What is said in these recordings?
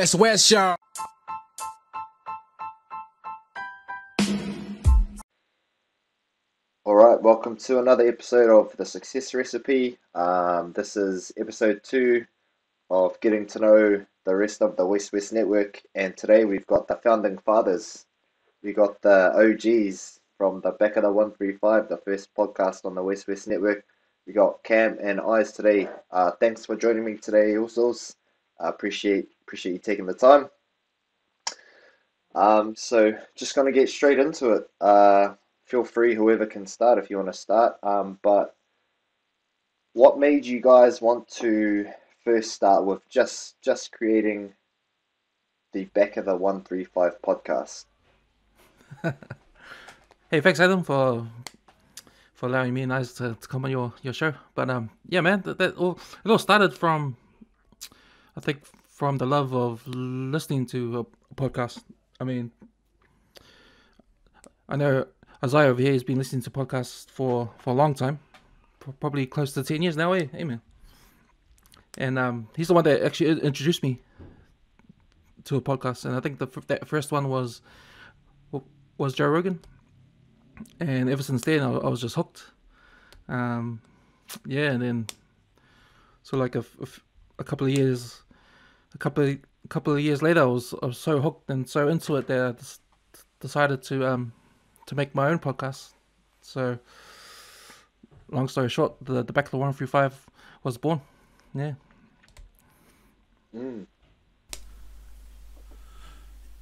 WesWes, y'all. Alright, welcome to another episode of The Success Recipe. This is episode 2 of getting to know the rest of the WesWes Network, and today we've got the founding fathers. We got the OGs from the back of the 135, the first podcast on the WesWes Network. We got Cam and Eyes today. Thanks for joining me today, Usos. Appreciate you taking the time. So just gonna get straight into it. Feel free, whoever can start if you want to start. But what made you guys want to first start with just creating the back of the 135 podcast? Hey, thanks Adam for allowing me and Eyes to come on your show. But yeah, man, it all started from, I think, from the love of listening to a podcast. I mean, I know Isaiah over here has been listening to podcasts for a long time, probably close to 10 years now, eh, man? And he's the one that actually introduced me to a podcast, and I think that first one was Joe Rogan, and ever since then I was just hooked. Yeah, and then so like a couple of years later, I was so hooked and so into it that I just decided to make my own podcast. So, long story short, the Back of the 135 was born. Yeah.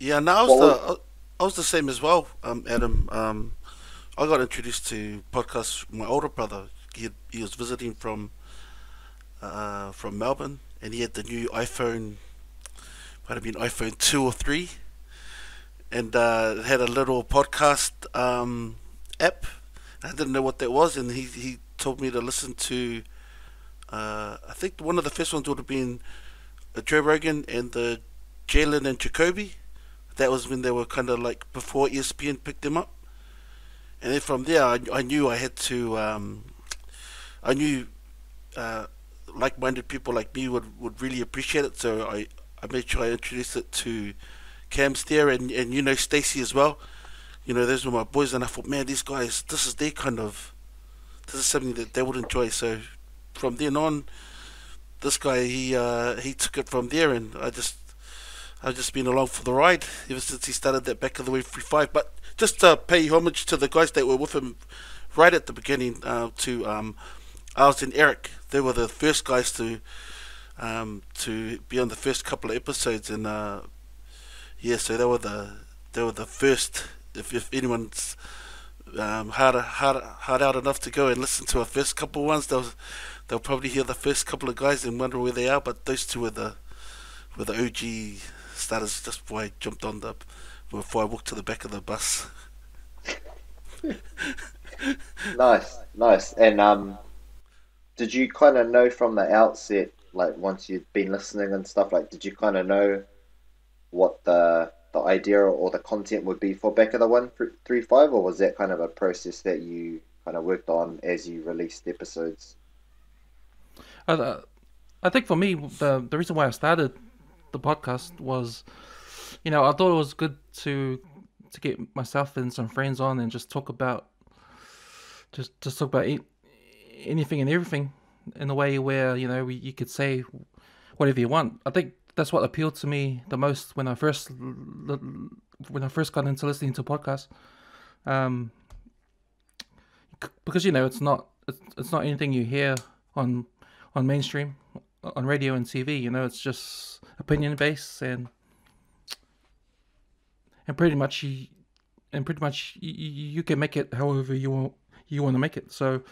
Yeah, no, I was the same as well, Adam. I got introduced to podcasts from my older brother. He was visiting from Melbourne, and he had the new iPhone, might have been iPhone 2 or 3, and it had a little podcast app. I didn't know what that was, and he told me to listen to, I think one of the first ones would have been Joe Rogan and the Jalen and Jacoby. That was when they were kind of like before ESPN picked them up. And then from there, I knew I had to, I knew like-minded people like me would really appreciate it, so I made sure I introduced it to Cam's there, and you know, Stacey as well. You know, those were my boys, and I thought, man, these guys, this is something that they would enjoy. So from then on, this guy, he took it from there, and I've just been along for the ride ever since he started that Back of the 135. But just to pay homage to the guys that were with him right at the beginning, to Ours and Eric. They were the first guys to be on the first couple of episodes, and yeah, so they were the first. If anyone's hard out enough to go and listen to our first couple of ones, they'll probably hear the first couple of guys and wonder where they are. But those two were the OG starters just before I before I walked to the back of the bus. Nice. And did you kind of know from the outset, like once you'd been listening and stuff, like did you kind of know what the idea or the content would be for Back of the 135, or was that kind of a process that you kind of worked on as you released episodes? I think for me, the reason why I started the podcast was, you know, I thought it was good to get myself and some friends on and just talk about anything and everything in a way where, you know, you could say whatever you want. I think that's what appealed to me the most when I first got into listening to podcasts, because, you know, it's not anything you hear on mainstream, on radio and TV. You know, it's just opinion based, and pretty much you can make it however you want to make it. So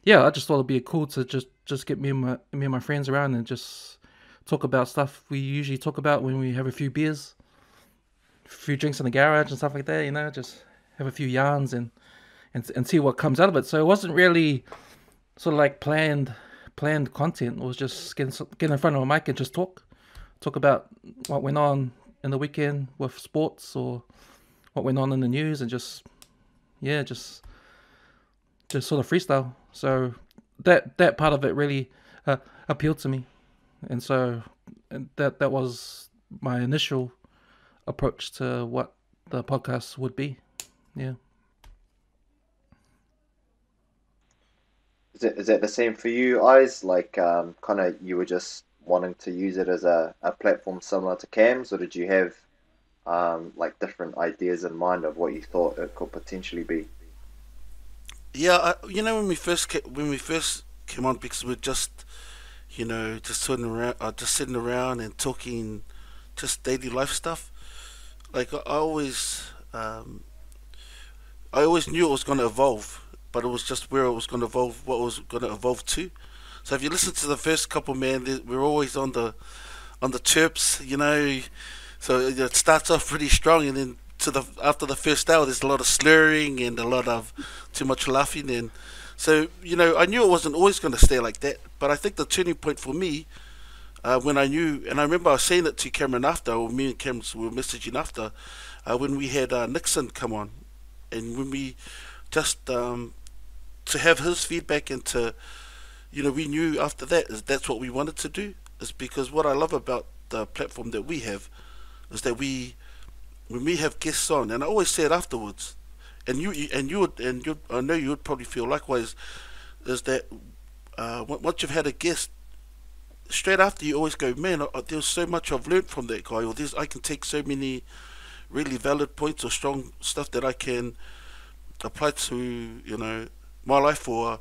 yeah, I just thought it'd be cool to just get me and my friends around and just talk about stuff we usually talk about when we have a few beers, a few drinks in the garage and stuff like that. You know, just have a few yarns and see what comes out of it. So it wasn't really sort of like planned content. It was just get in front of a mic and just talk about what went on in the weekend with sports, or what went on in the news, and just sort of freestyle. So that part of it really appealed to me, and so that was my initial approach to what the podcast would be. Yeah. Is that the same for you, Eyes? Like, kind of, you were just wanting to use it as a platform similar to Cam's, or did you have like different ideas in mind of what you thought it could potentially be? Yeah, when we first came on, because we're just just sitting around and talking, just daily life stuff. Like I always knew it was going to evolve, but it was just where it was going to evolve, what it was going to evolve to. So if you listen to the first couple, man, we're always on the chirps, you know. So it starts off pretty strong, and then to the after the first hour, there's a lot of slurring and a lot of too much laughing, and so I knew it wasn't always going to stay like that. But I think the turning point for me, when I knew, and I remember I was saying it to Cameron after, or me and Cameron were messaging after, when we had Nixon come on, and when we just to have his feedback and to we knew after that is that's what we wanted to do. Is because what I love about the platform that we have is that when we have guests on, and I always say it afterwards, and I know you would probably feel likewise, is that once you've had a guest, straight after you always go, man, there's so much I've learned from that guy, or I can take so many really valid points or strong stuff that I can apply to my life, or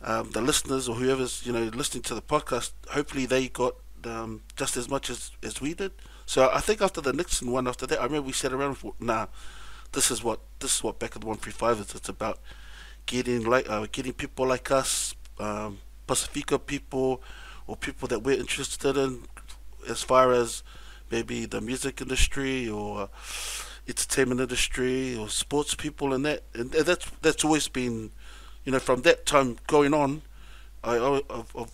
the listeners or whoever's listening to the podcast. Hopefully they got just as much as we did. So I think after the Nixon one, after that, I remember we sat around and thought, nah, this is what Back at the 135 is. It's about getting people like us, Pacifica people, or people that we're interested in, as far as maybe the music industry or entertainment industry or sports people, and that's always been, from that time going on. I've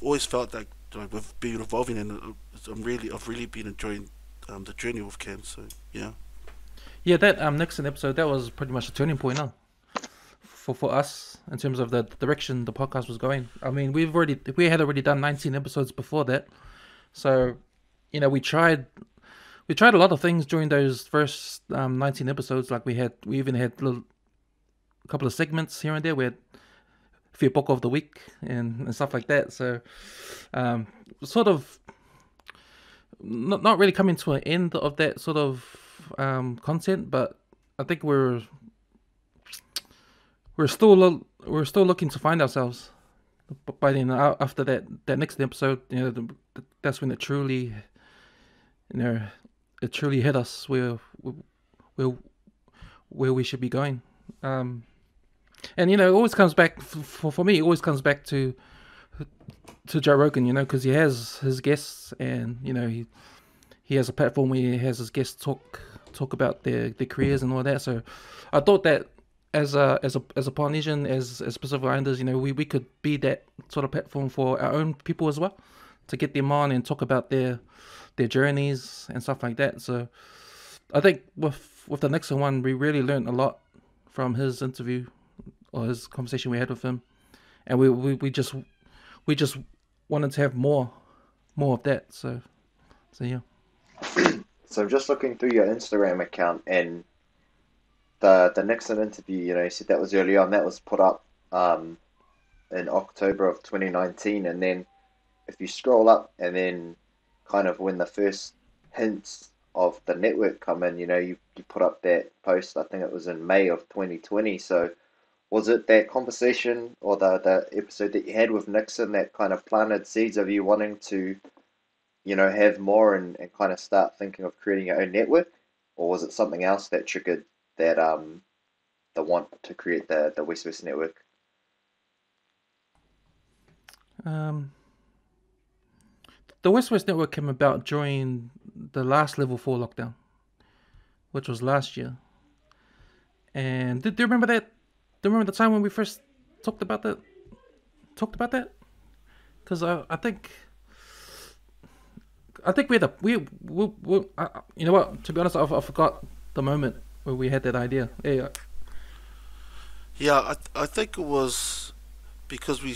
always felt like we've been evolving, and I've really been enjoying the journey with Cam. So yeah. Yeah, that Nixon episode, that was pretty much a turning point, huh? For us in terms of the direction the podcast was going. I mean, we had already done 19 episodes before that, so we tried a lot of things during those first 19 episodes. Like we even had a couple of segments here and there. We had few book of the week and stuff like that. So sort of not really coming to an end of that sort of content, but I think we're still looking to find ourselves. But by then, after that next episode, that's when it truly hit us where we should be going. And it always comes back for me. It always comes back to Joe Rogan, because he has his guests, and he has a platform where he has his guests talk about their careers and all that. So I thought that as a Polynesian, as Pacific Islanders, we could be that sort of platform for our own people as well, to get them on and talk about their journeys and stuff like that. So I think with the Nixon one, we really learned a lot from his interview or his conversation we had with him, and we just wanted to have more of that. So yeah. So just looking through your Instagram account, and the Nixon interview, you said that was early on. That was put up in October of 2019, and then if you scroll up, and then kind of when the first hints of the network come in, you put up that post. I think it was in May of 2020. So was it that conversation or the episode that you had with Nixon that kind of planted seeds of you wanting to, have more and kind of start thinking of creating your own network? Or was it something else that triggered that the want to create the WesWes Network? The WesWes Network came about during the last level 4 lockdown, which was last year. And do you remember that? Do you remember the time when we first talked about that? Because I think we had you know what? To be honest, I forgot the moment where we had that idea. Yeah. Yeah, I think it was because we were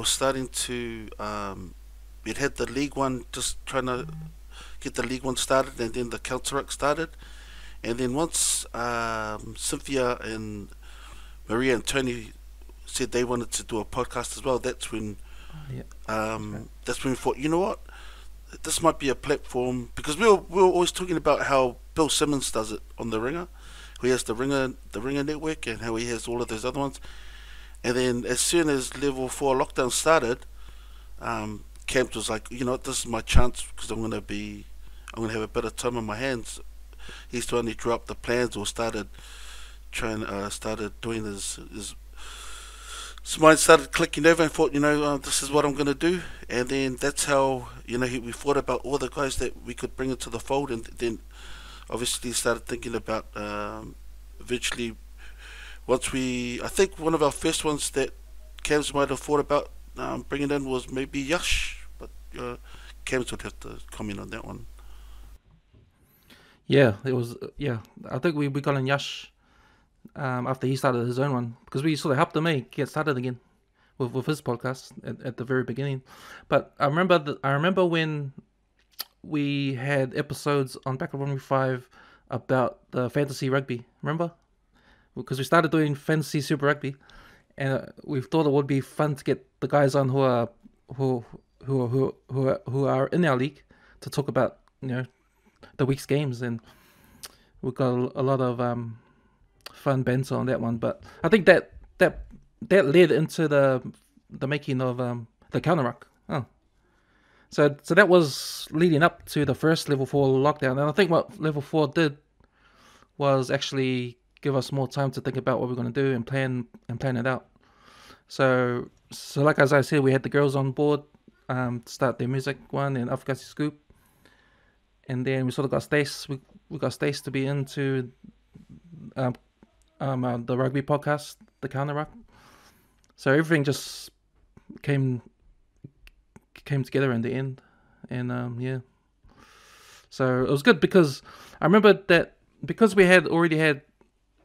starting to we'd had the League One, just trying to get the League One started, and then the Counteract started. And then once Cynthia and Maria and Tony said they wanted to do a podcast as well, that's when Yeah, that's right. we thought, you know what, this might be a platform, because we were always talking about how Bill Simmons does it on the Ringer. He has the Ringer network, and how he has all of those other ones. And then as soon as level 4 lockdown started, Camps was like, you know what, this is my chance, because I'm gonna have a bit of time on my hands. He's the one who drew up the plans, or started doing his mind started clicking over, and thought, this is what I'm gonna do. And then that's how, we thought about all the guys that we could bring into the fold, and then obviously started thinking about, eventually, I think one of our first ones that Cams might have thought about bringing in was maybe Yash, but Cams would have to comment on that one. Yeah, it was. Yeah, I think we got in Yash after he started his own one, because we sort of helped him get started again with his podcast at the very beginning. But I remember when we had episodes on Back of 105 about the fantasy rugby. Remember? Because we started doing fantasy Super Rugby, and we thought it would be fun to get the guys on who are in our league to talk about the week's games, and we got a lot of fun banter on that one. But I think that led into the making of the counter rock. Oh. So that was leading up to the first level 4 lockdown, and I think what level 4 did was actually give us more time to think about what we're going to do and plan it out. So like as I said, we had the girls on board to start their music one and Afghasi Scoop, and then we sort of got Stace. We got Stace to be into the rugby podcast, the Counter Rock. So everything just came together in the end, and yeah. So it was good, because I remember that because we had already had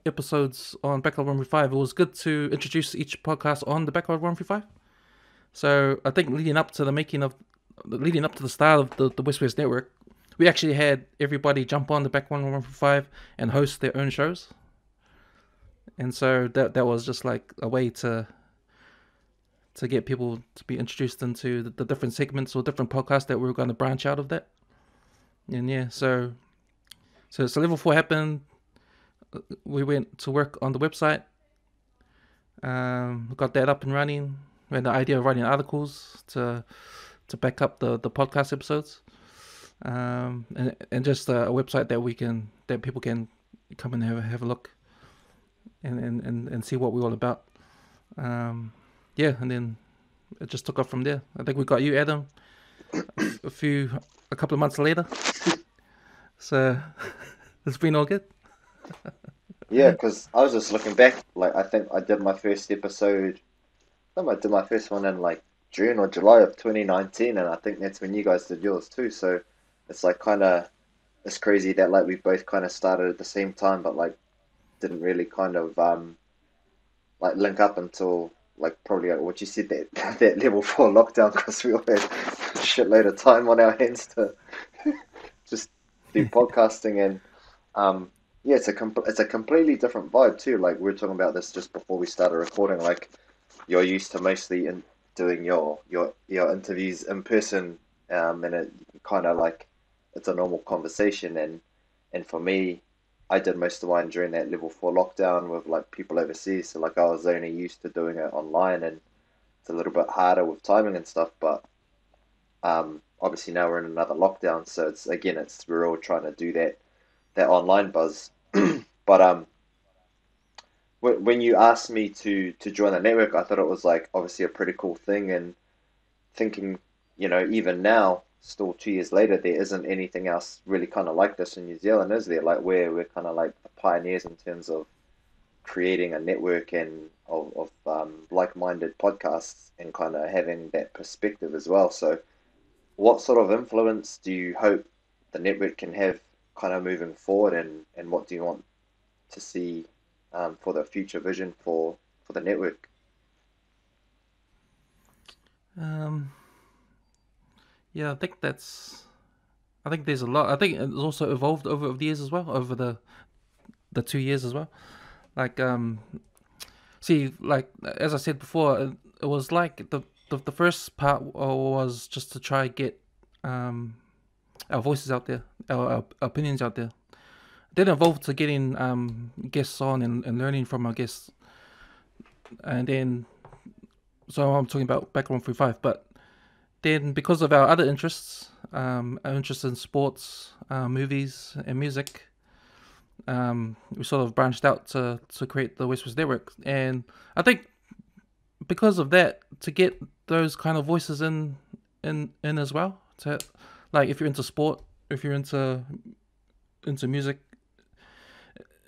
episodes on Backlog 135, it was good to introduce each podcast on the Backlog 135. So I think leading up to the start of the WesWes Network, we actually had everybody jump on the Backlog 135 and host their own shows. And so that was just like a way to get people to be introduced into the different segments or different podcasts that we were going to branch out of that. And yeah, so level 4 happened. We went to work on the website. We got that up and running. We had the idea of writing articles to back up the podcast episodes, and just a website that people can come and have a look and see what we're all about. Yeah, and then it just took off from there. I think we got you, Adam, a couple of months later. So it's been all good. Yeah, because I was just looking back. Like, I think I did my first episode. I think I did my first one in like June or July of 2019, and I think that's when you guys did yours too. So it's like it's crazy that like we both kind of started at the same time, but like didn't really kind of like link up until like probably like what you said, that level 4 lockdown, because we all had a shitload of time on our hands to just do podcasting. And yeah, it's a completely different vibe too. Like we were talking about this just before we started recording. Like you're used to mostly doing your interviews in person, and it kind of like it's a normal conversation. And for me, I did most of mine during that level 4 lockdown with like people overseas. So like I was only used to doing it online, and it's a little bit harder with timing and stuff. But obviously now we're in another lockdown, so we're all trying to do that online buzz. But when you asked me to join the network, I thought it was like obviously a pretty cool thing, and thinking, even now, still 2 years later, there isn't anything else really kind of like this in New Zealand, is there? Like we're kind of like the pioneers in terms of creating a network and of like-minded podcasts, and kind of having that perspective as well. So what sort of influence do you hope the network can have kind of moving forward, and what do you want to see for the future vision for the network? Um, Yeah, I think there's a lot. I think it's also evolved over the years as well, over the 2 years as well. Like see, like as I said before, it was like the first part was just to try get um our voices out there, our opinions out there. Then evolved to getting guests on and learning from our guests, and then so I'm talking about back 135. But then because of our other interests, our interest in sports, movies, and music, we sort of branched out to create the WesWes Network. And I think because of that, to get those kind of voices in as well, to like if you're into sport, if you're into music,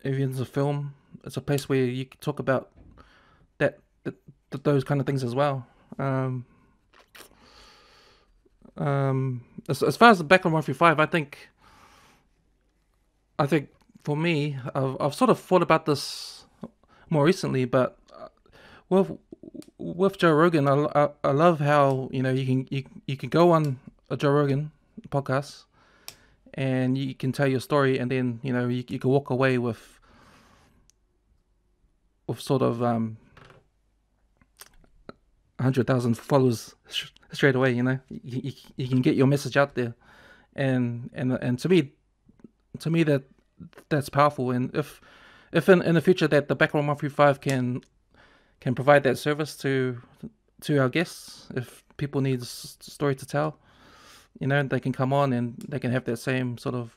if you're into film, it's a place where you can talk about that, that those kind of things as well. As far as the background 135, I think for me, I've sort of thought about this more recently, but with with Joe Rogan, I love how you can go on a Joe Rogan podcast and you can tell your story, and then you can walk away with sort of 100,000 followers straight away. You can get your message out there, and to me that's powerful. And if in the future that the background 135 can provide that service to our guests, if people need a story to tell, they can come on and they can have that same sort of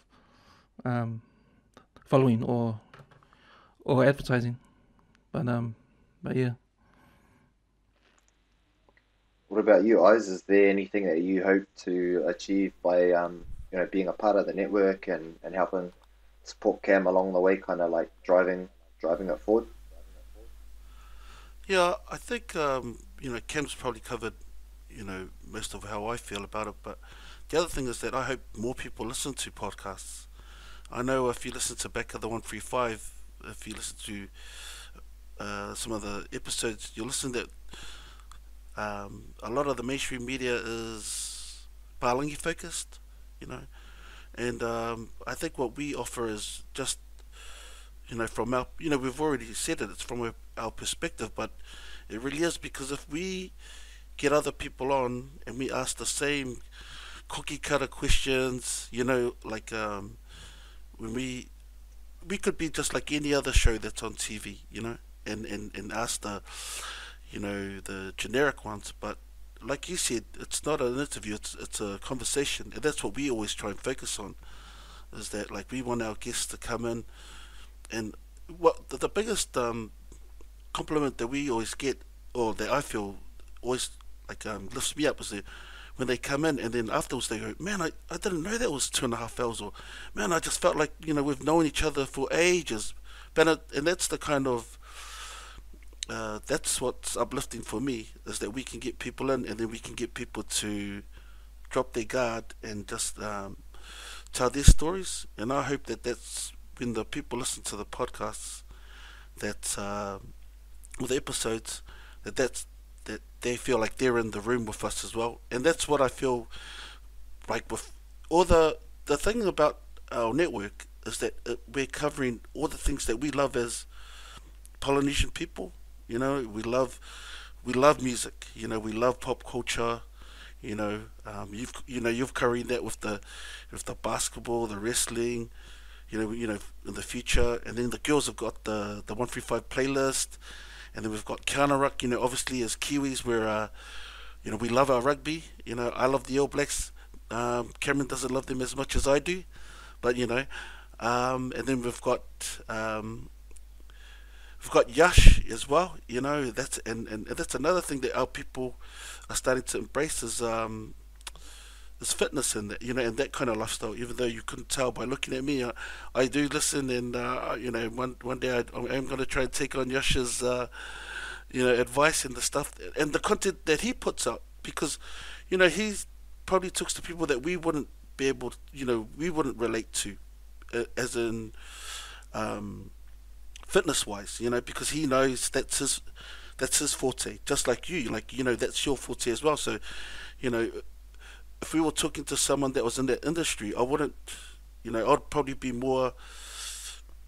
following or advertising. But yeah. What about you, Oz? Is there anything that you hope to achieve by being a part of the network and helping support Cam along the way, kind of like driving it forward? Yeah, I think Cam's probably covered most of how I feel about it. But the other thing is that I hope more people listen to podcasts. I know if you listen to Back of the 135, if you listen to some of the episodes, you'll listen that a lot of the mainstream media is Palangi focused, you know, and I think what we offer is just from our we've already said it. It's from our perspective, but it really is because if we get other people on and we ask the same cookie cutter questions, like when we could be just like any other show that's on TV, and ask the generic ones, but like you said, it's not an interview; it's a conversation, and that's what we always try and focus on. Is that like we want our guests to come in, and what the biggest compliment that we always get, or that I feel always like lifts me up, is that when they come in and then afterwards they go, man, I didn't know that was 2.5 hours, or man, I just felt like we've known each other for ages, and that's the kind of that's what's uplifting for me, is that we can get people in and then we can get people to drop their guard and just tell their stories. And I hope that that's when the people listen to the podcasts, that or the episodes, that they feel like they're in the room with us as well. And that's what I feel like with all the thing about our network, is that we're covering all the things that we love as Polynesian people. We love music. We love pop culture. You've carried that with the basketball, the wrestling. In the future, and then the girls have got the 135 playlist, and then we've got Counter-Ruck. Obviously as Kiwis, we're we love our rugby. I love the All Blacks. Cameron doesn't love them as much as I do, but and then we've got Yash as well. That's and that's another thing that our people are starting to embrace, is there's fitness in that, and that kind of lifestyle. Even though you couldn't tell by looking at me, I do listen, and one day I'm going to try and take on Yash's advice and the stuff and the content that he puts out, because he's probably talks to people that we wouldn't be able to, we wouldn't relate to, as in fitness wise, because he knows that's his forte, just like you, that's your forte as well. So, you know if we were talking to someone that was in that industry, I wouldn't, I'd probably be more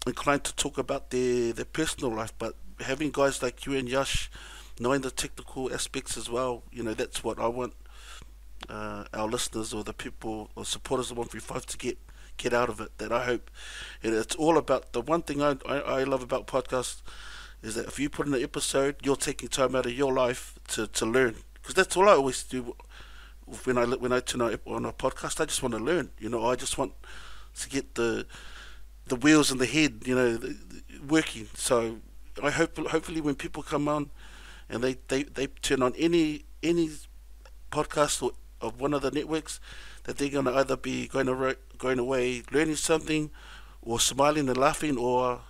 inclined to talk about their personal life. But having guys like you and Yash knowing the technical aspects as well, that's what I want our listeners or the people or supporters of 135 to get out of it. That I hope, it's all about the one thing I love about podcasts is that if you put in an episode, you're taking time out of your life to learn. Because that's all I always do when I turn on a podcast. I just want to learn. I just want to get the wheels in the head, working. So I hopefully when people come on and they turn on any podcast or of one of the networks, that they're going to either be going away learning something, or smiling and laughing, or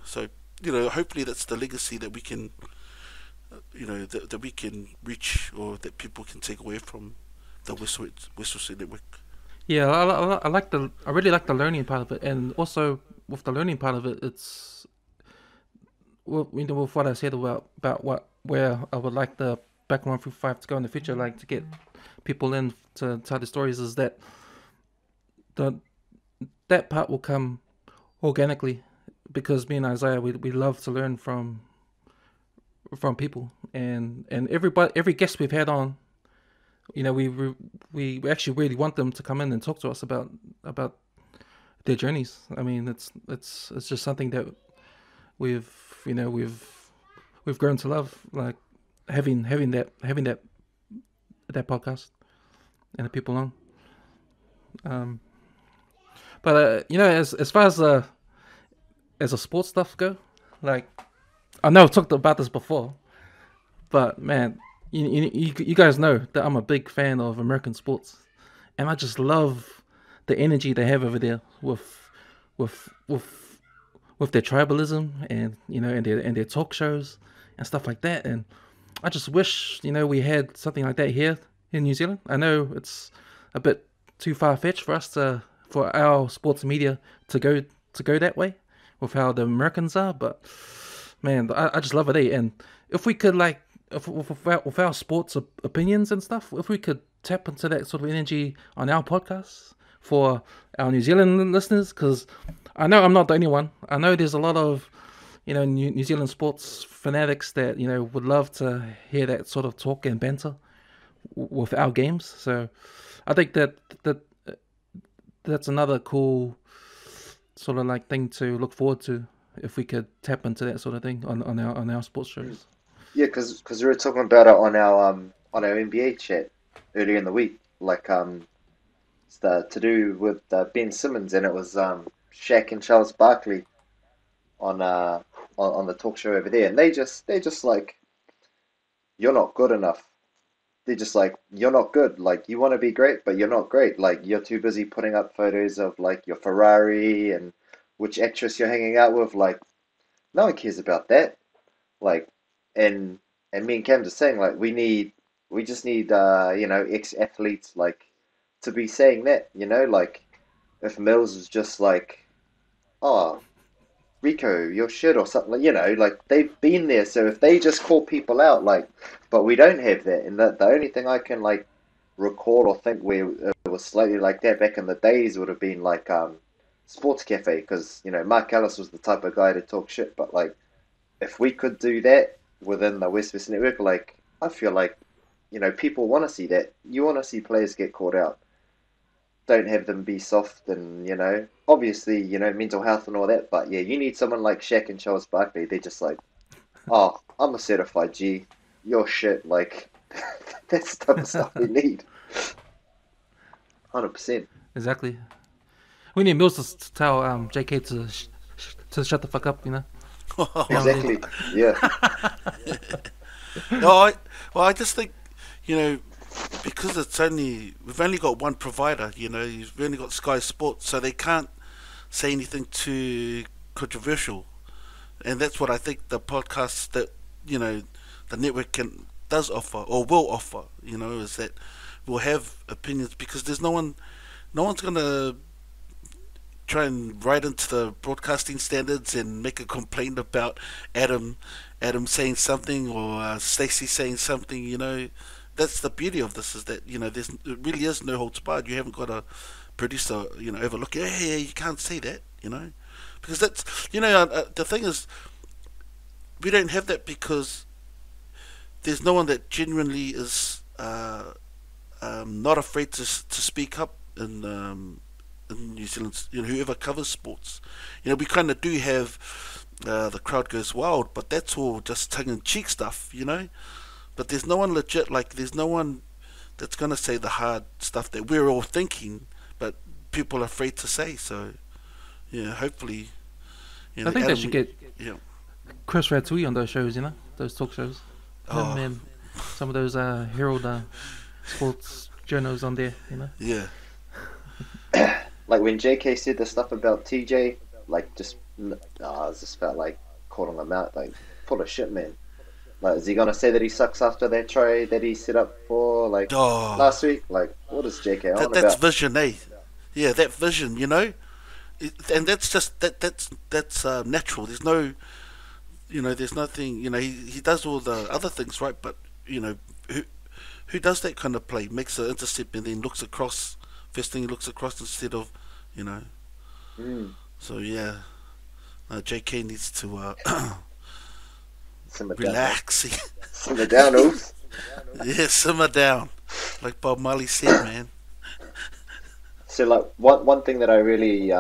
So hopefully that's the legacy that we can, that we can reach, or that people can take away from the WesWes Network. Yeah, I really like the learning part of it, and also with the learning part of it, it's with what I said about where I would like the back 135 to go in the future, like to get people in to tell the stories, is that that part will come organically, because me and Isaiah, we love to learn from people, and every guest we've had on, we actually really want them to come in and talk to us about their journeys. I mean, it's just something that we've grown to love, like having that podcast and the people on. But as far as a sports stuff go, like, I know I've talked about this before, but man, you guys know that I'm a big fan of American sports, and I just love the energy they have over there with their tribalism, and and their talk shows and stuff like that. And I just wish we had something like that here in New Zealand. I know it's a bit too far fetched for our sports media to go that way with how the Americans are, but man, I just love it. And if we could, like, with our sports opinions and stuff, if we could tap into that sort of energy on our podcasts for our New Zealand listeners, because I know I'm not the only one. I know there's a lot of New Zealand sports fanatics that would love to hear that sort of talk and banter with our games. So I think that's another cool sort of like thing to look forward to, if we could tap into that sort of thing on our sports shows. Yeah, because we were talking about it on our NBA chat earlier in the week, like it's to do with Ben Simmons, and it was Shaq and Charles Barkley on the talk show over there, and they're just like, you're not good enough. They're just like, you're not good. Like, you want to be great, but you're not great. Like, you're too busy putting up photos of like your Ferrari and which actress you're hanging out with. Like, no one cares about that. Like, and me and Cam just saying, like, we just need ex-athletes, like, to be saying that, like, if Mills was just like, oh, Rico, your shit, or something, like, they've been there. So if they just call people out, like, but we don't have that. And the only thing I can, like, recall or think where it was slightly like that back in the days would have been like Sports Cafe, because Mark Ellis was the type of guy to talk shit. But like, if we could do that within the WesWes Network, like, I feel like people want to see that. You want to see players get called out. Don't have them be soft and obviously mental health and all that. But yeah, you need someone like Shaq and Charles Barkley. They're just like, oh, I'm a certified G. Your shit, like, that's the type of stuff we need. 100%. Exactly. We need Mills to tell JK to shut the fuck up, Exactly. Yeah. No, I just think, because we've only got one provider, you've only got Sky Sports, so they can't say anything too controversial. And that's what I think the podcasts that, the network does offer, or will offer, is that we'll have opinions, because there's no one's going to try and write into the broadcasting standards and make a complaint about Adam saying something, or Stacey saying something, that's the beauty of this, is that it really is no holds barred. You haven't got a producer overlook it. Hey, you can't say that, because that's the thing is, we don't have that because there's no one that genuinely is not afraid to speak up in New Zealand. Whoever covers sports, we kind of do have the crowd goes wild, but that's all just tongue in cheek stuff, But there's no one legit, like there's no one that's gonna say the hard stuff that we're all thinking, but people are afraid to say. So yeah, hopefully, I think they should get yeah. Chris Ratui on those shows, those talk shows. Oh. Him and some of those Herald sports journals on there, Yeah. Like when JK said the stuff about TJ, like I just felt like calling him out, like full of shit, man. Like, is he gonna say that he sucks after that try that he set up for last week? Like, what is JK on That's about? vision, eh? Yeah, that vision, and that's just that's natural. There's no, there's nothing. He does all the other things right, but who does that kind of play? Makes an intercept and then looks across. First thing he looks across instead of, Mm. So yeah, JK needs to Simmer down. relax. Simmer down, oops. Yeah, simmer down, like Bob Marley said, man. So like one thing that I really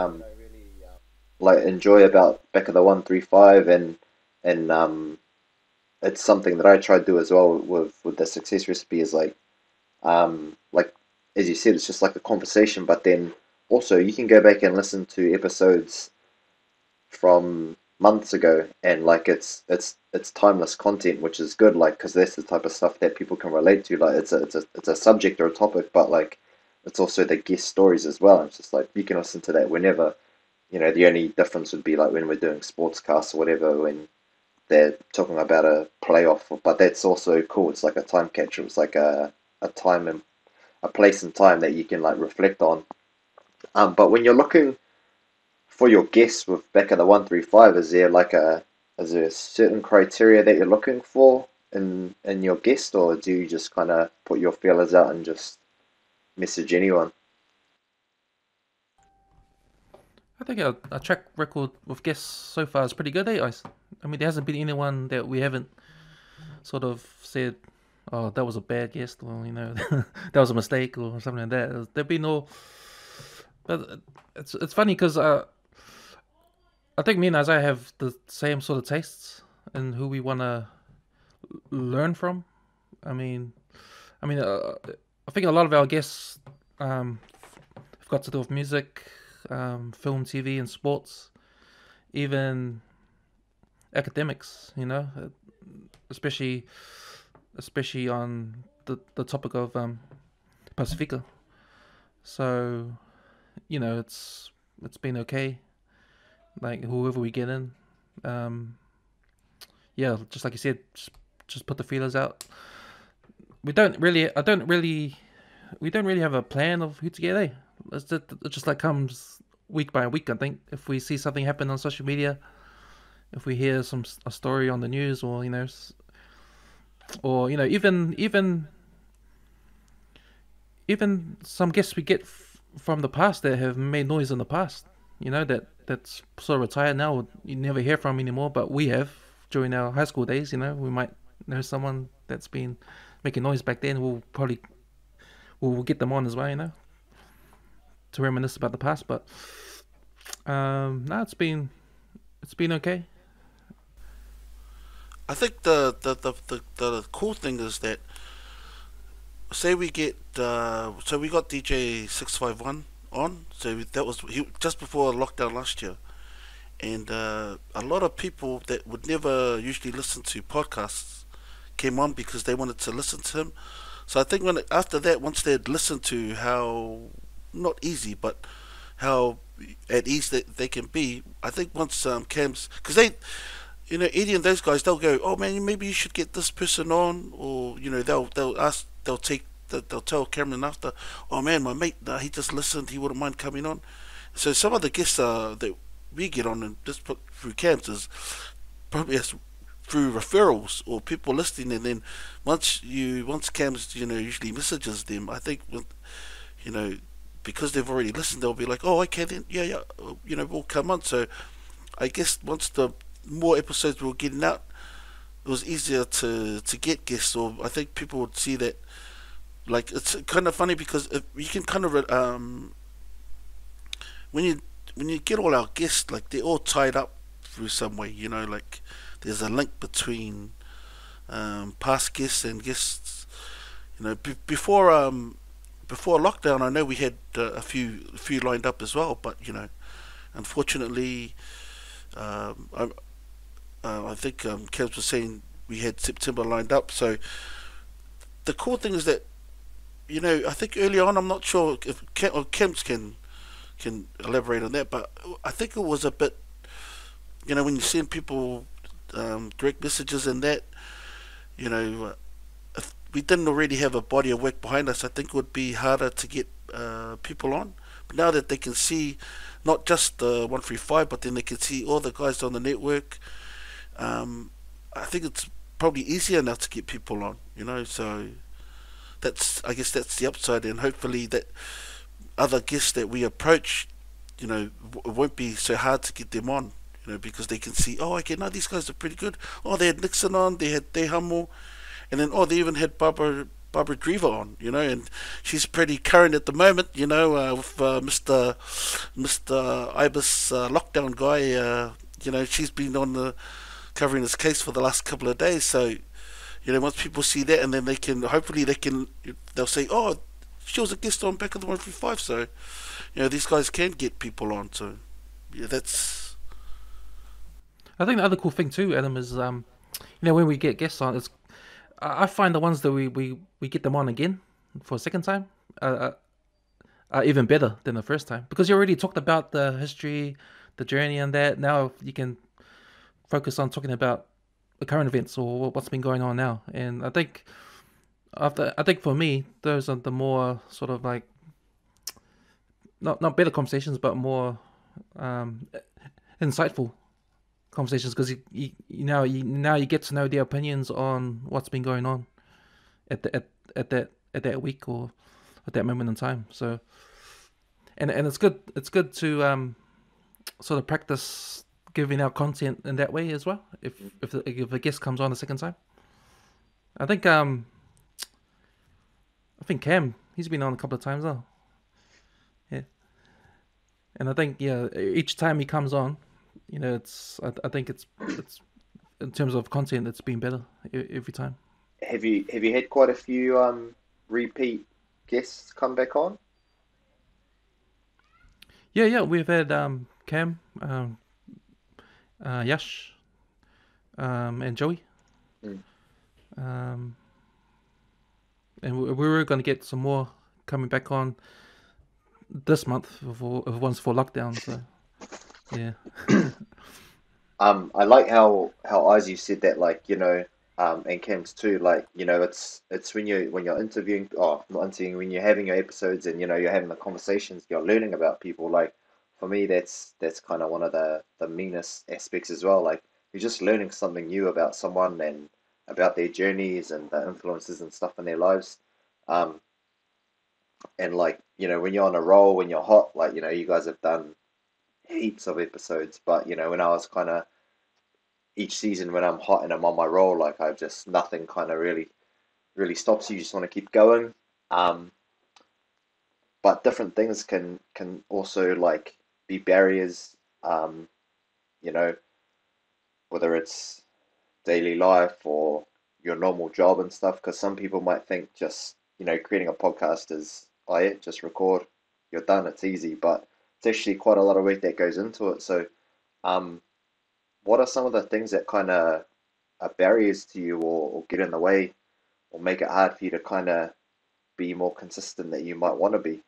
like enjoy about Back of the 135 and it's something that I try to do as well with the success recipe is like as you said, it's just like a conversation, but then also you can go back and listen to episodes from months ago, and like it's timeless content, which is good, like because that's the type of stuff that people can relate to. Like it's a subject or a topic, but like it's also the guest stories as well. It's just like you can listen to that whenever. The only difference would be like when we're doing sportscasts or whatever, when they're talking about a playoff, but that's also cool. It's like a time capsule. It's like a time and a place and time that you can like reflect on. But when you're looking for your guests with Back of the 135, is there a certain criteria that you're looking for in your guest, or do you just kind of put your feelers out and just message anyone? I think our track record with guests so far is pretty good, Ice? I mean, there hasn't been anyone that we haven't sort of said, oh, that was a bad guest, or, that was a mistake, or something like that. There've been no... But it's funny because I think me and Isaiah have the same sort of tastes in who we want to learn from. I think a lot of our guests have got to do with music, film, TV, and sports, even academics. Especially on the topic of Pacifica. So, it's been okay. Like whoever we get in, yeah, just like you said, just put the feelers out. We don't really have a plan of who to get. It just like comes week by week. I think if we see something happen on social media, if we hear a story on the news, or even some guests we get from the past that have made noise in the past, that's sort of retired now, you never hear from anymore, but we have during our high school days. We might know someone that's been making noise back then. We'll get them on as well, to reminisce about the past. But no, it's been okay. I think the cool thing is that, say we get so we got DJ 651 on, so that was just before lockdown last year, and a lot of people that would never usually listen to podcasts came on because they wanted to listen to him. So I think after that, once they'd listened to how not easy, but how at ease that they can be, I think once Cam's, because they, Eddie and those guys, they'll go, oh man, maybe you should get this person on, or they'll tell Cameron after, oh man, my mate, he just listened, he wouldn't mind coming on. So some of the guests that we get on and just put through Cam's is probably through referrals or people listening, and then once Cam's usually messages them, I think you know because they've already listened, they'll be like, oh, okay, then yeah, we'll come on. So I guess once the more episodes we were getting out, it was easier to get guests. Or I think people would see that, like, it's kind of funny because you can kind of when you get all our guests, like, they're all tied up through some way. Like, there's a link between past guests and guests. Before lockdown, I know we had a few lined up as well, but unfortunately, I think Kev was saying we had September lined up. So the cool thing is that I think early on, I'm not sure if Kemps can elaborate on that, but I think it was a bit, when you send people direct messages and that, if we didn't already have a body of work behind us, I think it would be harder to get people on. But now that they can see not just the 135, but then they can see all the guys on the network, I think it's probably easier now to get people on, so I guess that's the upside, and hopefully that other guests that we approach, it won't be so hard to get them on, because they can see, oh, okay, no, these guys are pretty good. Oh, they had Nixon on, they had Dehamo, and then, they even had Barbara Drever on, and she's pretty current at the moment, with Mr. Ibis lockdown guy. She's been on covering this case for the last couple of days. So, once people see that, and then they'll say, oh, she was a guest on back of the 135. So, these guys can get people on. So, yeah, that's. I think the other cool thing too, Adam, is when we get guests on, I find the ones that we get them on again for a second time are even better than the first time, because you already talked about the history, the journey, and that. Now you can focus on talking about the current events or what's been going on now. And I think for me, those are the more sort of like not better conversations, but more insightful conversations, because you now you get to know their opinions on what's been going on at that week or at that moment in time. So and it's good to sort of practice giving out content in that way as well. If a guest comes on a second time, I think Cam, he's been on a couple of times now. Yeah, and I think each time he comes on, I think it's in terms of content, it's been better every time. Have you had quite a few repeat guests come back on? Yeah, we've had Cam, Yash, and Joey. And we were going to get some more coming back on this month once for lockdown. So yeah. I like how Izzy said that, like, and Cam's too, like, it's when you're interviewing, not interviewing, when you're having your episodes and you're having the conversations, you're learning about people. Like, for me, that's kind of one of the meanest aspects as well. Like, you're just learning something new about someone and about their journeys and the influences and stuff in their lives. And like, when you're on a roll, when you're hot, like, you guys have done heaps of episodes, but when I was kind of each season, when I'm hot and I'm on my roll, like, I've just nothing kind of really stops you. You just want to keep going. But different things can also, like, be barriers, whether it's daily life or your normal job and stuff, because some people might think just creating a podcast is, oh yeah, just record, you're done, it's easy, but it's actually quite a lot of work that goes into it. So what are some of the things that kind of are barriers to you, or get in the way, or make it hard for you to kind of be more consistent that you might want to be?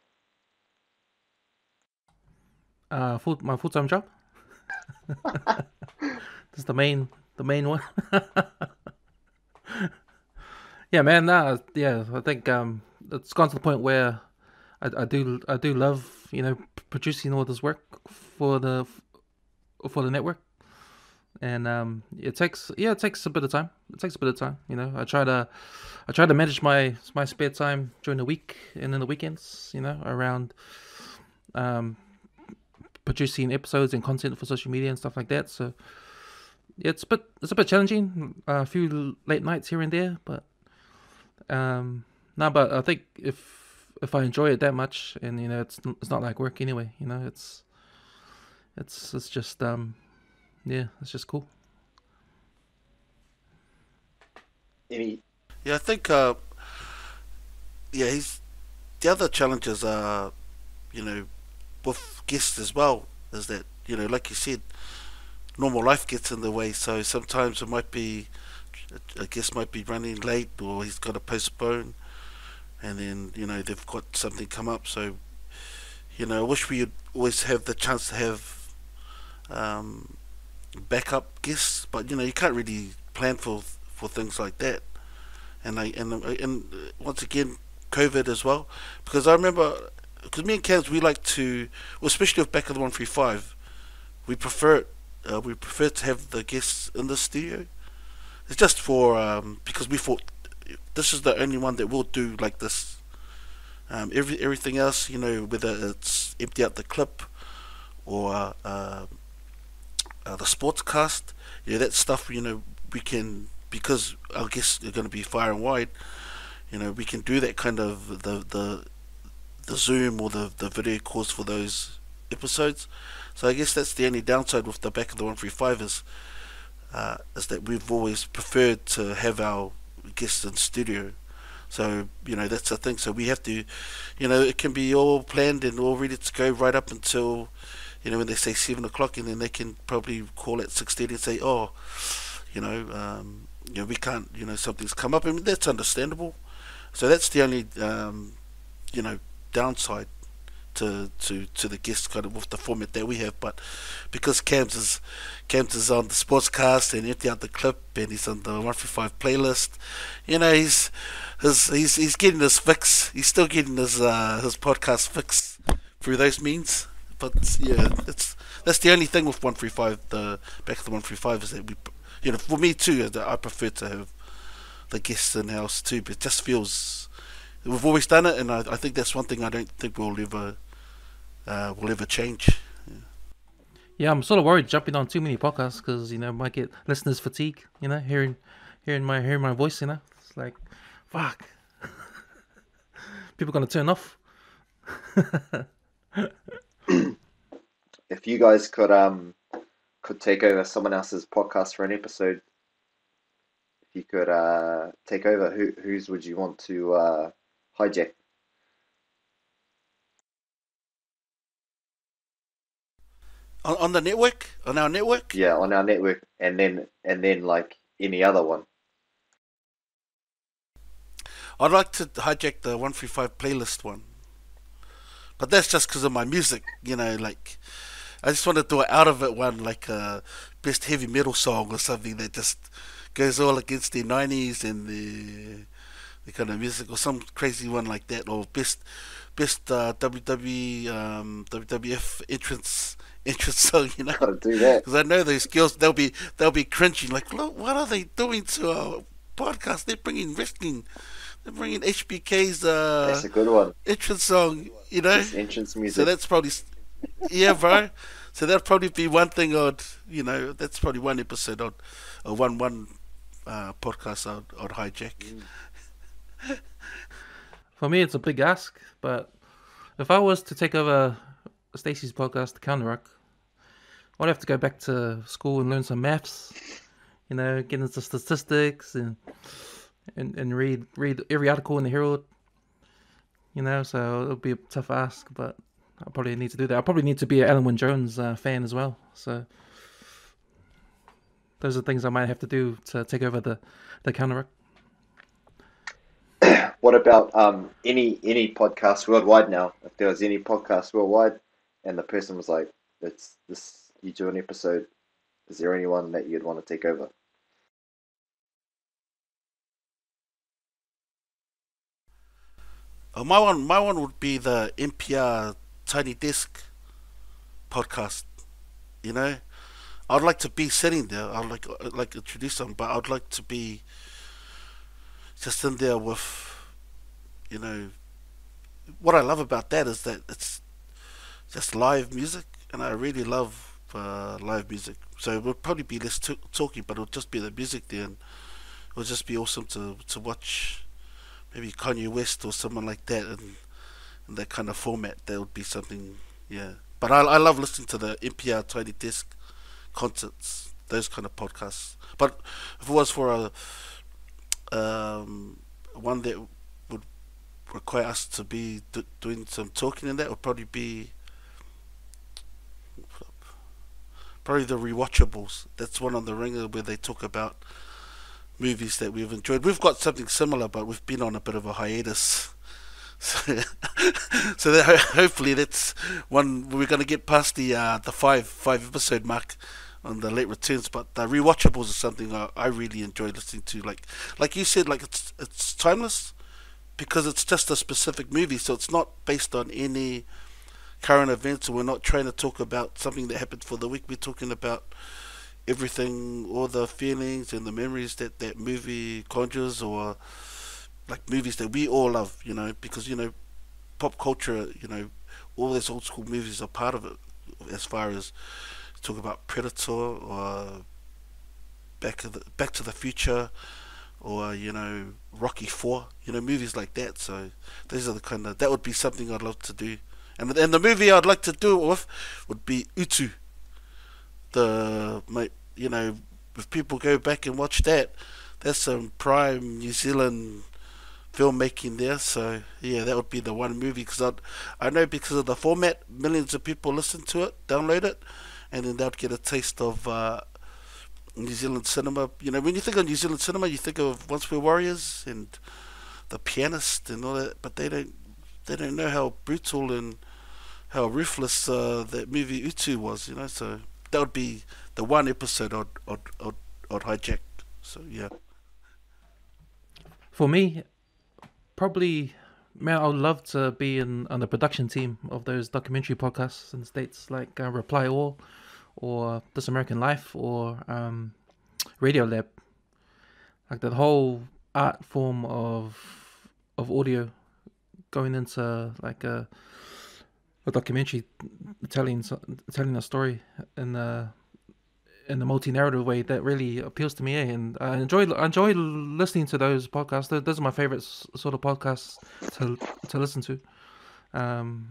My full-time job. That's the main one. Yeah, man. I think it's gone to the point where I do love producing all this work for the network. and it takes a bit of time. It takes a bit of time. I try to manage my spare time during the week and in the weekends. Around um, producing episodes and content for social media and stuff like that. So yeah, it's a bit challenging. A few late nights here and there, but no. But I think if I enjoy it that much, and it's not like work anyway. It's just yeah, it's just cool. Any Yeah, I think yeah, he's the other challenges are with guests as well is that like you said, normal life gets in the way. So sometimes it might be a guest might be running late or he's got to postpone, and then they've got something come up. So I wish we'd always have the chance to have um, backup guests, but you can't really plan for things like that. And once again, COVID as well, because I remember because me and Cams we like to, well, especially with back of the 135, we prefer it. We prefer to have the guests in the studio. It's just for because we thought this is the only one that will do like this. Everything else, whether it's empty out the clip or the sportscast, that stuff, we can because our guests are going to be far and wide. We can do that kind of the Zoom or the video calls for those episodes. So I guess that's the only downside with the back of the 135 is that we've always preferred to have our guests in studio. So that's the thing. So we have to, it can be all planned and all ready to go right up until when they say 7 o'clock, and then they can probably call at 6:30 and say, oh, we can't, something's come up. I mean, that's understandable. So that's the only you know downside to the guests kind of with the format that we have. But because Cam's is on the sportscast and empty out the clip and he's on the 135 playlist, he's getting his fix. He's still getting his podcast fix through those means. But yeah, that's the only thing with 135. The back of the 135 is that for me too, I prefer to have the guests in house too. But it just feels we've always done it, and I think that's one thing I don't think will ever change. Yeah. Yeah, I'm sort of worried jumping on too many podcasts because might get listeners fatigue. Hearing my voice. It's like, fuck, people gonna turn off. If you guys could take over someone else's podcast for an episode, if you could take over, whose would you want to hijack? On the network, on our network, Yeah, on our network, and then like any other one. I'd like to hijack the 135 playlist one. But that's just because of my music, like I just want to do it out of it one, like a best heavy metal song or something that just goes all against the 90s and the kind of music, or some crazy one like that, or best WWF entrance song, Gotta do that. because I know those girls they'll be cringing like, look, what are they doing to our podcast? They're bringing wrestling, they're bringing HBK's That's a good one. entrance song, Just entrance So music. that's probably yeah, bro. So that'd probably be one thing that's probably one episode or one podcast I'd hijack. For me, it's a big ask, but if I was to take over Stacey's podcast, The Counter Rock, I'd have to go back to school and learn some maths. Get into statistics and read every article in the Herald. So it'll be a tough ask, but I probably need to do that. I probably need to be an Alan Wynne Jones fan as well. So those are things I might have to do to take over the Counter Rock. What about any podcast worldwide now? If there was any podcast worldwide, and the person was like, "It's this, you do an episode." Is there anyone that you'd want to take over? My one would be the NPR Tiny Desk podcast. You know, I'd like to be sitting there. I'd like introduce them, but I'd like to be just in there with, you know, what I love about that is that it's just live music, and I really love live music. So it would probably be less talking, but it would just be the music there, and it would just be awesome to watch maybe Kanye West or someone like that in that kind of format. That would be something, yeah. But I love listening to the NPR Tiny Desk concerts, those kind of podcasts. But if it was for one that would require us to be doing some talking, and that would probably be probably the rewatchables. That's one on the ringer where they talk about movies that we've enjoyed. We've got something similar, but we've been on a bit of a hiatus. So, so that hopefully that's one we're going to get past the five episode mark on the late returns. But the rewatchables is something I really enjoy listening to. Like you said, like it's timeless because it's just a specific movie, so it's not based on any current events. So we're not trying to talk about something that happened for the week. We're talking about everything, all the feelings and the memories that that movie conjures, or like movies that we all love, you know, because pop culture, all those old school movies are part of it. As far as talk about Predator or Back to the Future, or Rocky Four, movies like that. So those are the kind of that would be something I'd love to do, and the movie I'd like to do it with would be Utu. If people go back and watch that, that's some prime New Zealand filmmaking there. So yeah, that would be the one movie, because I know because of the format, millions of people listen to it, download it, and then they'll get a taste of New Zealand cinema. When you think of New Zealand cinema, you think of Once We're Warriors and The Pianist and all that, but they don't know how brutal and how ruthless that movie Utu was. So that would be the one episode I'd hijack. So yeah. For me, probably, man, I would love to be on the production team of those documentary podcasts in the States, like Reply All, or This American Life, or Radio Lab. Like that whole art form of audio going into like a documentary, telling a story in a multi-narrative way that really appeals to me, and I enjoy listening to those podcasts. Those are my favorite sort of podcasts to listen to, and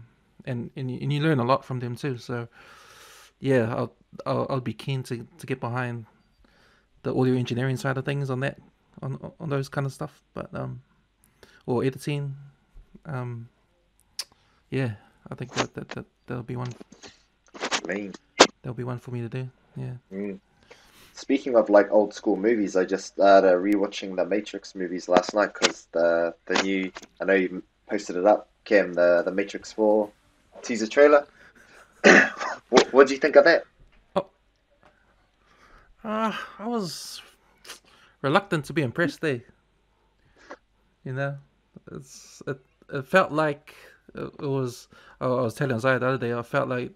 you learn a lot from them too. So yeah, I'll be keen to get behind the audio engineering side of things on that, on those kind of stuff. But or editing, yeah, I think that'll be one. Mean. That'll be one for me to do. Yeah. Mm. Speaking of like old school movies, I just started rewatching the Matrix movies last night because the new, I know you posted it up, Cam, the Matrix 4 teaser trailer. What do you think of that? Oh, I was reluctant to be impressed there. It felt like it was. I was telling Zaya the other day. I felt like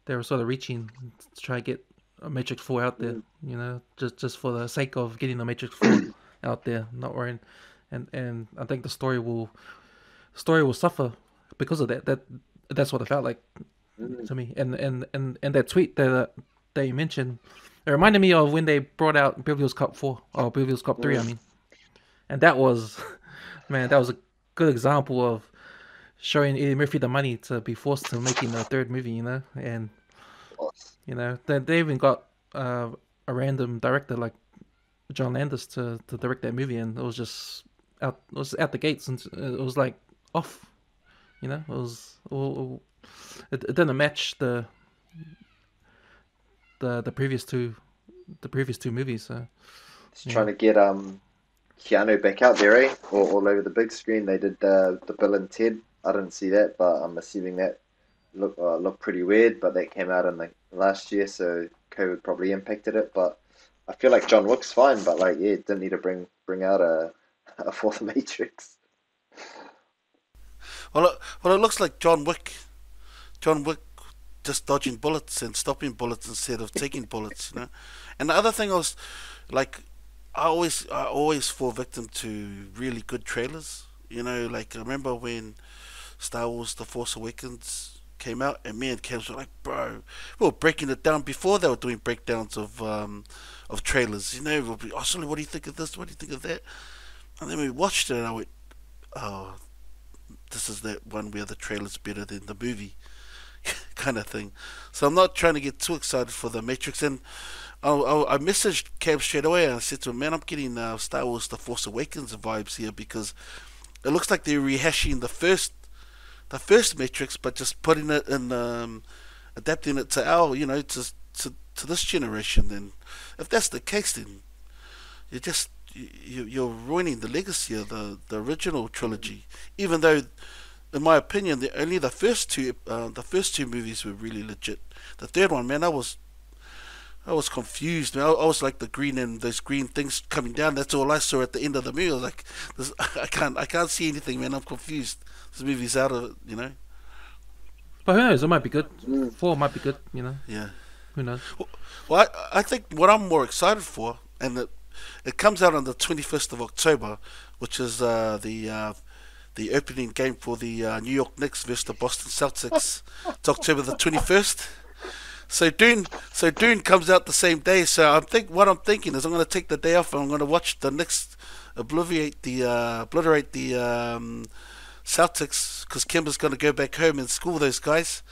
they were sort of reaching to try to get a Matrix 4 out there, just for the sake of getting the Matrix 4 out there, not worrying. And I think the story will suffer because of that. That's what it felt like to me. And that tweet that you mentioned, it reminded me of when they brought out Beverly Hills Cop 4, or Beverly Hills Cop 3, I mean. And that was, man, that was a good example of showing Eddie Murphy the money to be forced to making the third movie, and they even got a random director like John Landis to direct that movie, and it was just out the gates, and it was like off, it was it didn't match the previous two movies. So just trying to get Keanu back out there, eh? All over the big screen. They did the Bill and Ted. I didn't see that, but I'm assuming that looked pretty weird. But that came out in the last year, so COVID probably impacted it. But I feel like John Wick's fine, but like, yeah, didn't need to bring out a fourth Matrix. Well, it looks like John Wick just dodging bullets and stopping bullets instead of taking bullets, you know. And the other thing I was like, I always fall victim to really good trailers. You know, like I remember when Star Wars: The Force Awakens came out, and me and Cams were like, bro, we were breaking it down before they were doing breakdowns of trailers. You know, we'll be, oh, Sully, what do you think of this? What do you think of that? And then we watched it, and I went, oh, this is that one where the trailer's better than the movie, kind of thing. So I'm not trying to get too excited for the Matrix. And I messaged Cam straight away, and I said to him, man, I'm getting Star Wars: The Force Awakens vibes here, because it looks like they're rehashing the first Matrix, but just putting it in, adapting it to our, to this generation. And if that's the case, then you're ruining the legacy of the original trilogy. Even though, in my opinion, only the first two movies were really legit. The third one, man, I was confused. Man. I was like those green things coming down. That's all I saw at the end of the movie. I was like, I can't see anything, man. I'm confused. This movie's out of it, you know. But who knows? It might be good. Mm. 4 might be good. Yeah. Who knows? Well, I think what I'm more excited for, and it comes out on the 21st of October, which is the opening game for the New York Knicks versus the Boston Celtics. It's October the 21st. So Dune comes out the same day. So what I'm thinking is I'm going to take the day off and I'm going to watch the Knicks obliterate the Celtics, because Kimber's going to go back home and school those guys,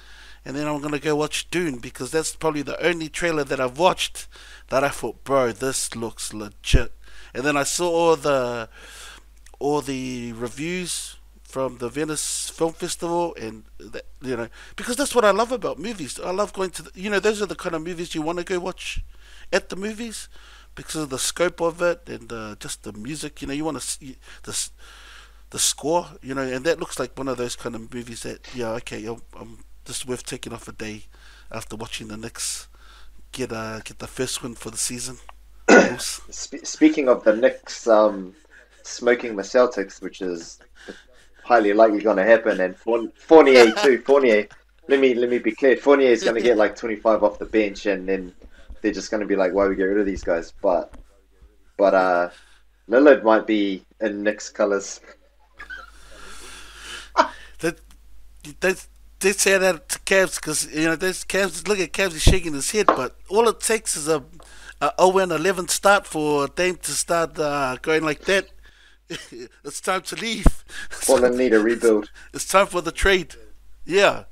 and then I'm going to go watch Dune, because that's probably the only trailer that I've watched that I thought, bro, this looks legit. And then I saw all the reviews from the Venice Film Festival, and that, because that's what I love about movies. I love going to those are the kind of movies you want to go watch at the movies, because of the scope of it, and just the music. You want to see the score, and that looks like one of those kind of movies that, okay, I'm just worth taking off a day after watching the Knicks get the first win for the season. Speaking of the Knicks smoking the Celtics, which is highly likely going to happen, and Fournier too. Fournier, let me be clear. Fournier is going to get like 25 off the bench, and then they're just going to be like, "Why we get rid of these guys?" But Lillard might be in Knicks colours. They say that to Cavs, because those Cavs, look at Cavs, he's shaking his head, but all it takes is a 0-11 start for Dame to start going like that. It's time to leave. Portland need a rebuild. It's time for the trade. Yeah,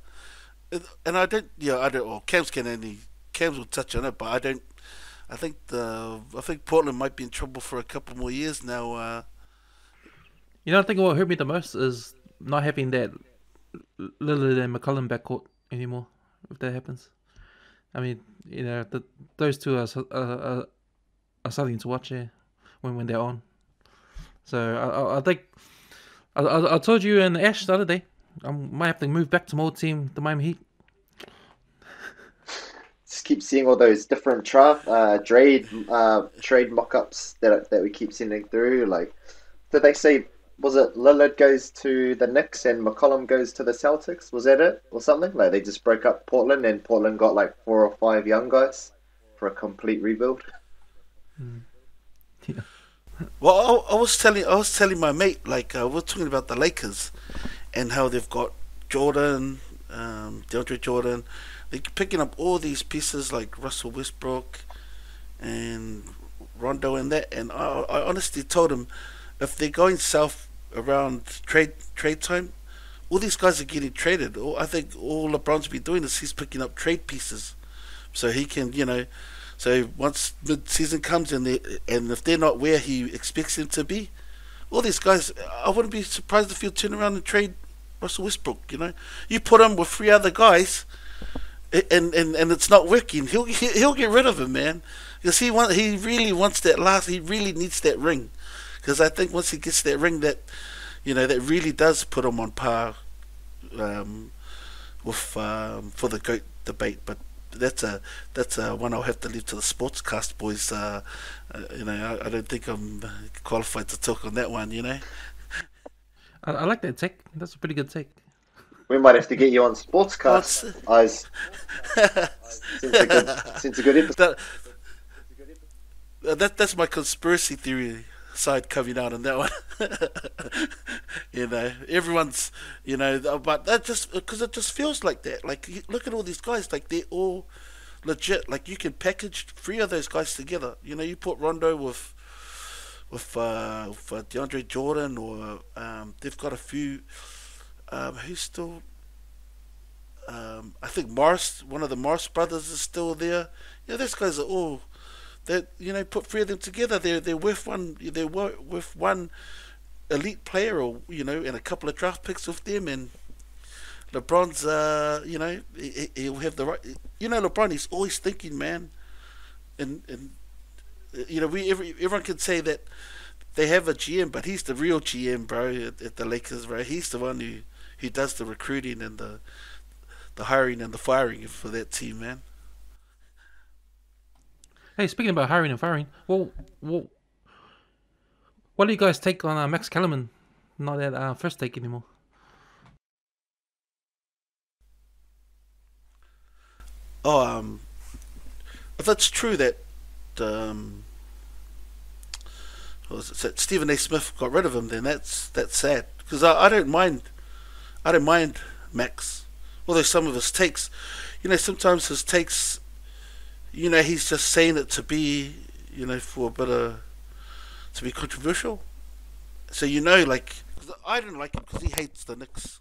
and I don't. Well, Cavs will touch on it, but I don't. I think Portland might be in trouble for a couple more years now. I think what hurt me the most is not having that Lillard and McCollum backcourt anymore. If that happens, I mean, those two are something to watch here when they're on. So I think I told you and Ash the other day, I might have to move back to my old team, the Miami Heat. Just keep seeing all those different trade mock-ups that we keep sending through. Like, did they say, was it Lillard goes to the Knicks and McCollum goes to the Celtics? Was that it or something? Like, they just broke up Portland, and Portland got like 4 or 5 young guys for a complete rebuild. Yeah. Well, I was telling my mate, like, we're talking about the Lakers and how they've got Jordan, DeAndre Jordan. They're picking up all these pieces like Russell Westbrook and Rondo and that. And I honestly told him, if they're going south around trade time, all these guys are getting traded. I think all LeBron's been doing is he's picking up trade pieces, so he can, So once mid-season comes and if they're not where he expects them to be, all these guys, I wouldn't be surprised if he'll turn around and trade Russell Westbrook. You put him with 3 other guys, and it's not working. He'll get rid of him, man, because he really wants that he really needs that ring. Because I think once he gets that ring, that that really does put him on par with for the GOAT debate. But that's a one I'll have to leave to the sportscast boys. I don't think I'm qualified to talk on that one. I like that take. That's a pretty good take. We might have to get you on Oh, Sportscast, it's, eyes. Since a good episode. that, that's my conspiracy theory side coming out on that one. Everyone's, but that just because it just feels like that. Like, look at all these guys, like they're all legit. Like, you can package three of those guys together. You put Rondo with DeAndre Jordan, or they've got a few. Who's still? I think Morris, one of the Morris brothers, is still there. Those guys are all that put three of them together. They're worth one. They're worth one elite player, or and a couple of draft picks with them. And LeBron's, he'll have the right. LeBron, he's always thinking, man. And everyone can say that they have a GM, but he's the real GM, bro, at the Lakers, bro. He's the one who does the recruiting and the hiring and the firing for that team, man. Hey, speaking about hiring and firing, well what do you guys take on Max Kellerman? Not at first take anymore. Oh, if it's true that that Stephen A. Smith got rid of him, then that's sad, because I don't mind Max, although some of his takes, sometimes his takes, he's just saying it to be, for a bit of, to be controversial. So like, 'cause I don't like him because he hates the Knicks.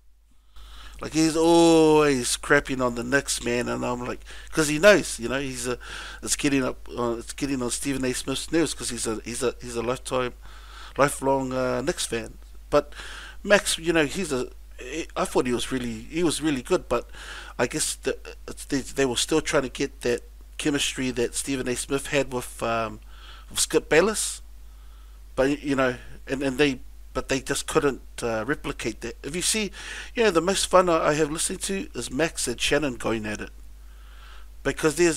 Like, he's always crapping on the Knicks, man, and I'm like, because he knows, it's getting on Stephen A. Smith's nerves, because he's a lifelong Knicks fan. But Max, I thought he was really good, but I guess they were still trying to get that chemistry that Stephen A. Smith had with Skip Bayless, but they just couldn't replicate that. If you see, the most fun I have listening to is Max and Shannon going at it, because they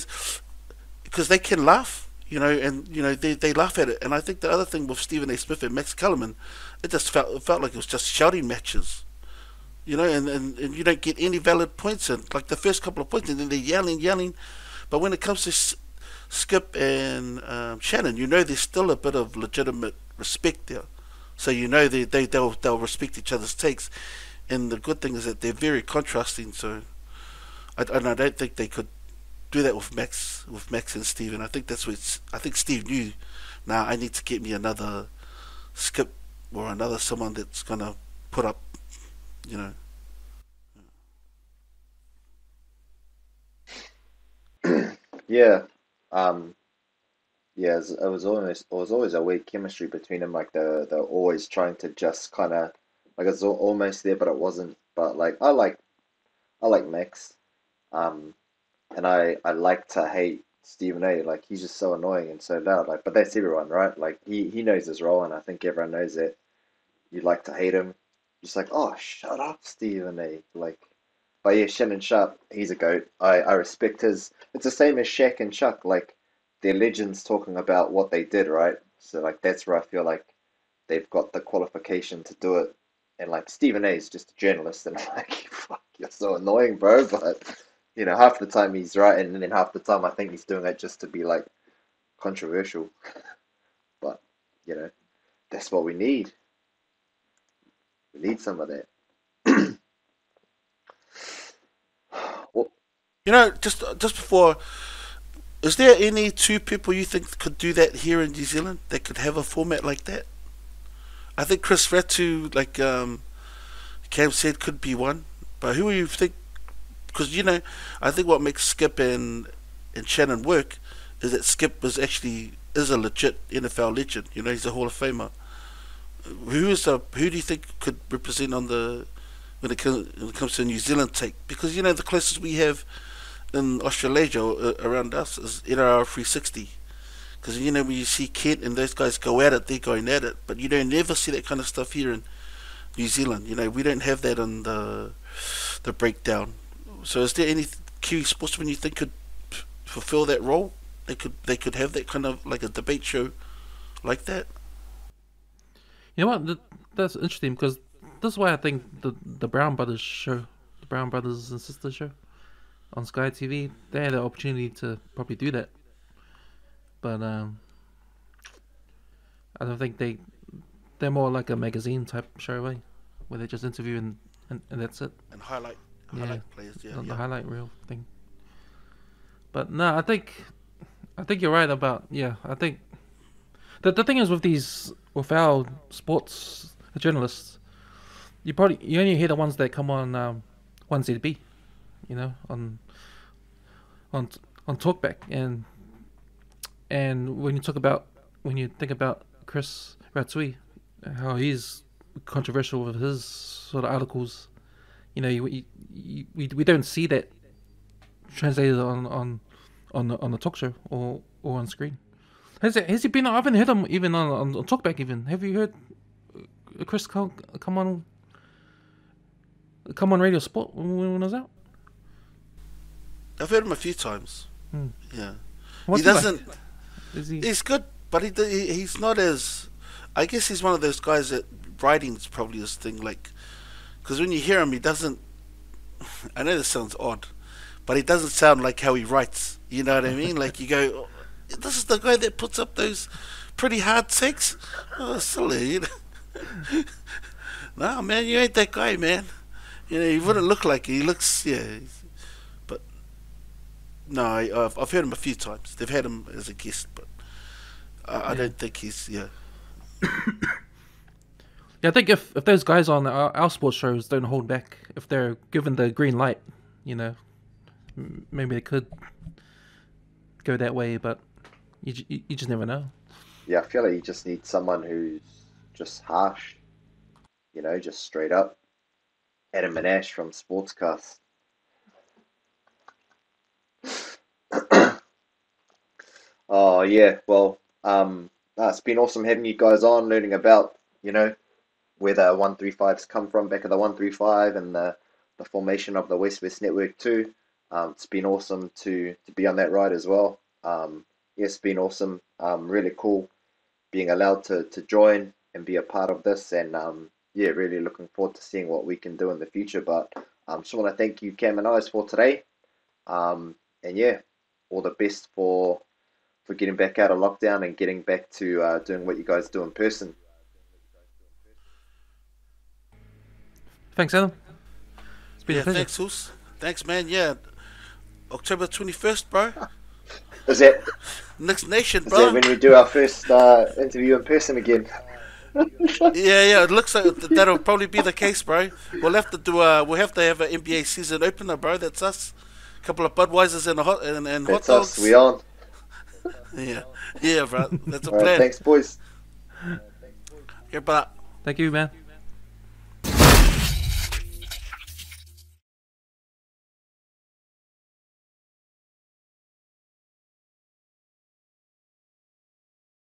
can laugh, and they laugh at it. And I think the other thing with Stephen A. Smith and Max Kellerman, it felt like it was just shouting matches, and you don't get any valid points in, like the first couple of points, and then they're yelling. But when it comes to Skip and Shannon, there's still a bit of legitimate respect there. So they'll respect each other's takes, and the good thing is that they're very contrasting. So I don't think they could do that with Max and Steve. And I think I think Steve knew. Now I need to get me another Skip or another someone that's gonna put up, you know. Yeah. Um, yeah, it was always a weird chemistry between them. Like they're always trying to just kind of like it's almost there, but it wasn't. But like I like Max, um, and I like to hate Stephen A. Like he's just so annoying and so loud. Like, but that's everyone, right? Like he knows his role, and I think everyone knows that you like to hate him. Just like, oh, shut up, Stephen A. Like, but yeah, Shannon Sharp, he's a goat. I respect his. It's the same as Shaq and Chuck. Like, they're legends talking about what they did, right? So like that's where I feel like they've got the qualification to do it. And like Stephen A is just a journalist, and I'm like, fuck, you're so annoying, bro. But half the time he's right, and then half the time I think he's doing it just to be like controversial. But you know, that's what we need. We need some of that. Well, Just before, is there any two people you think could do that here in New Zealand that could have a format like that? I think Chris Ratu, like Cam said, could be one. But who do you think? Because I think what makes Skip and Shannon work is that Skip is a legit NFL legend. He's a Hall of Famer. Who do you think could represent on the when it comes to New Zealand take? Because the closest we have in Australasia around us is NRR 360. Because when you see Kent and those guys go at it, they're going at it. But you don't never see that kind of stuff here in New Zealand. We don't have that on the breakdown. So is there any Kiwi sportsmen you think could fulfill that role? They could have that kind of like a debate show like that. You know what? That's interesting because this is why I think the Brown Brothers show, the Brown brothers and sisters show on Sky TV. They had the opportunity to probably do that, but I don't think they're more like a magazine type show, where they just interview and that's it. And highlight players, The highlight reel thing. But no, I think you're right about I think the thing is with our sports journalists, you only hear the ones that come on 1ZB, on Talkback, and when you think about Chris Ratsui, how he's controversial with his sort of articles, we don't see that translated on the talk show or on screen. Has he been? I haven't heard him even on Talkback. Even have you heard Chris come on Radio Sport when I was out? I've heard him a few times. Yeah, What's he doesn't. Like? Is he? He's good, but he's not as. I guess he's one of those guys that writing's probably his thing. Like, because when you hear him, he doesn't. I know this sounds odd, but he doesn't sound like how he writes. You know what I mean? Like you go, oh, this is the guy that puts up those pretty hard takes. Oh, silly. You know? No, man, you ain't that guy, man. He wouldn't look like it. He looks, but no, I've heard him a few times. They've had him as a guest, but I don't think he's, Yeah, I think if those guys on our sports shows don't hold back, if they're given the green light, maybe they could go that way, but you just never know. Yeah, I feel like you just need someone who's just harsh, just straight up. Adam and Ash from Sportscast. Oh yeah, well, it's been awesome having you guys on, learning about, where the 135s come from, back of the 135, and the formation of the WesWes Network too. It's been awesome to be on that ride as well. It's been awesome. Really cool being allowed to join and be a part of this, and really looking forward to seeing what we can do in the future. But just want to thank you, Cam and Eyes, for today. And all the best for getting back out of lockdown and getting back to doing what you guys do in person. Thanks, Adam. It's been a pleasure. Thanks, Hus. Thanks, man. Yeah, October 21st, bro. Is that Next Nation, is bro. that when we do our first interview in person again? Yeah, it looks like that'll probably be the case, bro. We'll have to have an NBA season opener, bro. That's us. A couple of Budweisers and hot That's dogs. us. We on. Yeah, bro. That's a All right, plan. thanks, boys. Yeah, but Thank you, man.